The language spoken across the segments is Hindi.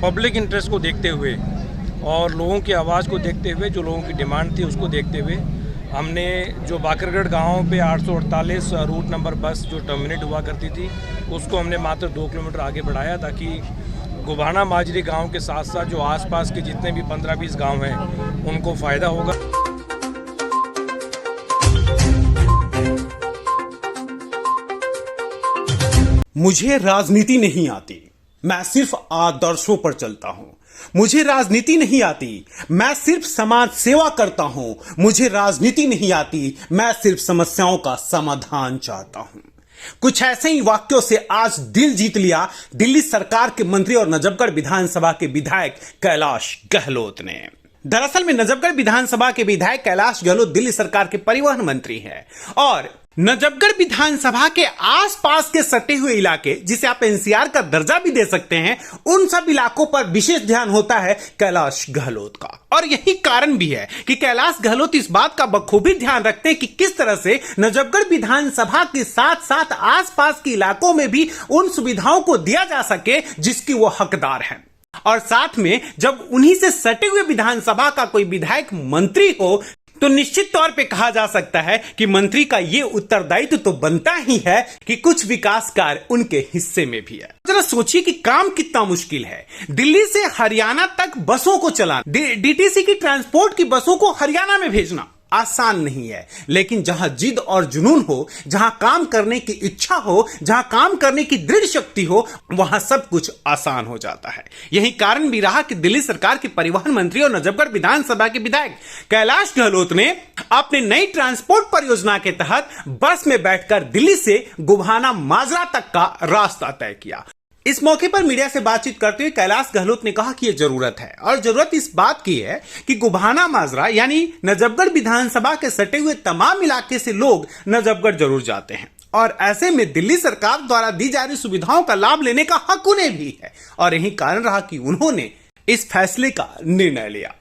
पब्लिक इंटरेस्ट को देखते हुए और लोगों की आवाज़ को देखते हुए, जो लोगों की डिमांड थी उसको देखते हुए हमने जो बाकरगढ़ गांव पे 848 रूट नंबर बस जो टर्मिनेट हुआ करती थी उसको हमने मात्र 2 किलोमीटर आगे बढ़ाया, ताकि गोभाना माजरी गांव के साथ साथ जो आसपास के जितने भी 15-20 गांव हैं उनको फ़ायदा होगा। मुझे राजनीति नहीं आती, मैं सिर्फ आदर्शों पर चलता हूं। मुझे राजनीति नहीं आती, मैं सिर्फ समाज सेवा करता हूं। मुझे राजनीति नहीं आती, मैं सिर्फ समस्याओं का समाधान चाहता हूं। कुछ ऐसे ही वाक्यों से आज दिल जीत लिया दिल्ली सरकार के मंत्री और नजफगढ़ विधानसभा के विधायक कैलाश गहलोत ने। दरअसल में नजफगढ़ विधानसभा के विधायक कैलाश गहलोत दिल्ली सरकार के परिवहन मंत्री हैं और नजफगढ़ विधानसभा के आसपास के सटे हुए इलाके, जिसे आप एनसीआर का दर्जा भी दे सकते हैं, उन सब इलाकों पर विशेष ध्यान होता है कैलाश गहलोत का। और यही कारण भी है कि कैलाश गहलोत इस बात का बखूबी ध्यान रखते हैं कि किस तरह से नजफगढ़ विधानसभा के साथ साथ आसपास के इलाकों में भी उन सुविधाओं को दिया जा सके जिसकी वो हकदार हैं। और साथ में जब उन्हीं से सटे हुए विधानसभा का कोई विधायक मंत्री हो तो निश्चित तौर पे कहा जा सकता है कि मंत्री का ये उत्तरदायित्व तो बनता ही है कि कुछ विकास कार्य उनके हिस्से में भी है। जरा सोचिए कि काम कितना मुश्किल है। दिल्ली से हरियाणा तक बसों को चलाना, डीटीसी की ट्रांसपोर्ट की बसों को हरियाणा में भेजना आसान नहीं है, लेकिन जहां जिद और जुनून हो, जहां काम करने की इच्छा हो, जहां काम करने की दृढ़ शक्ति हो, वहां सब कुछ आसान हो जाता है। यही कारण भी रहा कि दिल्ली सरकार के परिवहन मंत्री और नजफगढ़ विधानसभा के विधायक कैलाश गहलोत ने अपने नई ट्रांसपोर्ट परियोजना के तहत बस में बैठकर दिल्ली से गोभाना माजरा तक का रास्ता तय किया। इस मौके पर मीडिया से बातचीत करते हुए कैलाश गहलोत ने कहा कि यह जरूरत है और जरूरत इस बात की है कि गोभाना माजरा यानी नजफगढ़ विधानसभा के सटे हुए तमाम इलाके से लोग नजफगढ़ जरूर जाते हैं और ऐसे में दिल्ली सरकार द्वारा दी जा रही सुविधाओं का लाभ लेने का हक उन्हें भी है। और यही कारण रहा कि उन्होंने इस फैसले का निर्णय लिया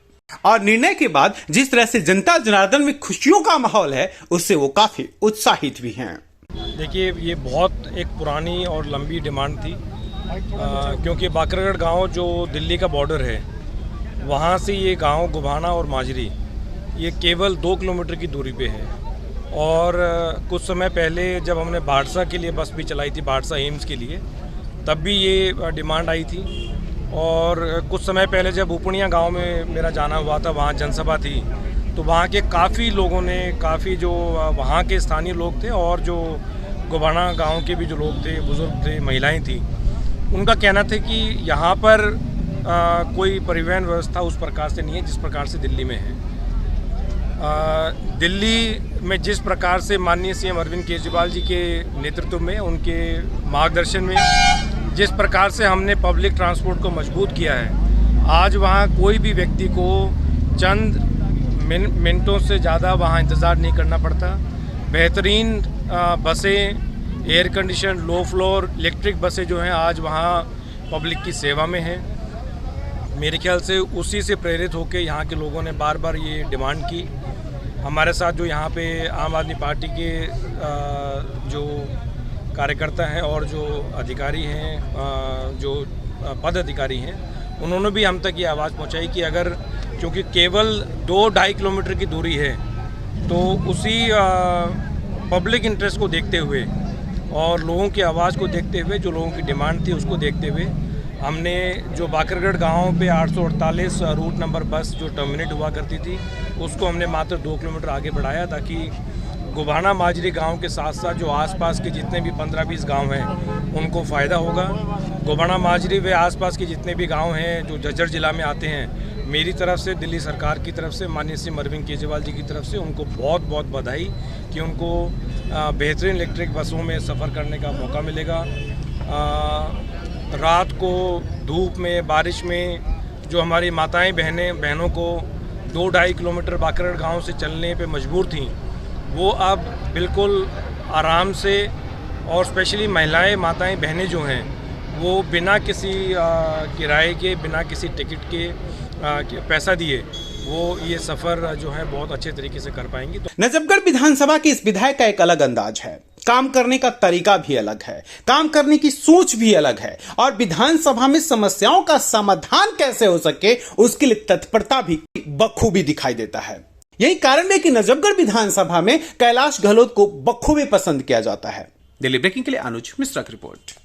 और निर्णय के बाद जिस तरह से जनता जनार्दन में खुशियों का माहौल है उससे वो काफी उत्साहित भी हैं। देखिए, ये बहुत एक पुरानी और लंबी डिमांड थी, क्योंकि बाकरगढ़ गांव जो दिल्ली का बॉर्डर है, वहाँ से ये गांव गोभाना और माजरी ये केवल 2 किलोमीटर की दूरी पे है। और कुछ समय पहले जब हमने बाड़सा के लिए बस भी चलाई थी, बाड़सा एम्स के लिए, तब भी ये डिमांड आई थी। और कुछ समय पहले जब उपनिया गांव में मेरा जाना हुआ था, वहाँ जनसभा थी, तो वहाँ के काफ़ी लोगों ने, काफ़ी जो वहाँ के स्थानीय लोग थे और जो गोभाना गांव के भी जो लोग थे, बुज़ुर्ग थे, महिलाएं थी, उनका कहना था कि यहाँ पर कोई परिवहन व्यवस्था उस प्रकार से नहीं है जिस प्रकार से दिल्ली में है। दिल्ली में जिस प्रकार से माननीय सीएम अरविंद केजरीवाल जी के नेतृत्व में, उनके मार्गदर्शन में जिस प्रकार से हमने पब्लिक ट्रांसपोर्ट को मजबूत किया है, आज वहाँ कोई भी व्यक्ति को चंद मिनटों से ज़्यादा वहाँ इंतज़ार नहीं करना पड़ता। बेहतरीन बसें, air condition, low floor, electric बसें जो हैं आज वहाँ पब्लिक की सेवा में हैं। मेरे ख्याल से उसी से प्रेरित होकर यहाँ के लोगों ने बार बार ये डिमांड की। हमारे साथ जो यहाँ पे आम आदमी पार्टी के जो कार्यकर्ता हैं और जो अधिकारी हैं, जो पद अधिकारी हैं, उन्होंने भी हम तक ये आवाज़ पहुँचाई कि अगर, क्योंकि केवल 2-2.5 किलोमीटर की दूरी है, तो उसी पब्लिक इंटरेस्ट को देखते हुए और लोगों की आवाज़ को देखते हुए, जो लोगों की डिमांड थी उसको देखते हुए हमने जो बाकरगढ़ गांव पे 848 रूट नंबर बस जो टर्मिनेट हुआ करती थी उसको हमने मात्र 2 किलोमीटर आगे बढ़ाया, ताकि गोभाना माजरी गांव के साथ साथ जो आसपास के जितने भी 15-20 गांव हैं उनको फ़ायदा होगा। गोभाना माजरी व आसपास के जितने भी गांव हैं जो झज्जर ज़िला में आते हैं, मेरी तरफ से, दिल्ली सरकार की तरफ से, माननीय सीएम अरविंद केजरीवाल जी की तरफ से उनको बहुत बहुत बधाई कि उनको बेहतरीन इलेक्ट्रिक बसों में सफ़र करने का मौका मिलेगा। रात को धूप में, बारिश में जो हमारी माताएं बहनों को 2-2.5 किलोमीटर बाकरगढ़ गांव से चलने पे मजबूर थीं, वो अब बिल्कुल आराम से, और स्पेशली महिलाएं, माताएं, बहनें जो हैं, वो बिना किसी किराए के, बिना किसी टिकट के पैसा दिए वो ये सफ़र जो है बहुत अच्छे तरीके से कर पाएंगी। नजफगढ़ विधानसभा के इस विधायक का एक अलग अंदाज है। काम करने का तरीका भी अलग है, काम करने की सोच भी अलग है और विधानसभा में समस्याओं का समाधान कैसे हो सके उसके लिए तत्परता भी बखूबी दिखाई देता है। यही कारण है कि नजफगढ़ विधानसभा में कैलाश गहलोत को बखूबी पसंद किया जाता है। दिल्ली ब्रेकिंग के लिए अनुज मिश्रा की रिपोर्ट।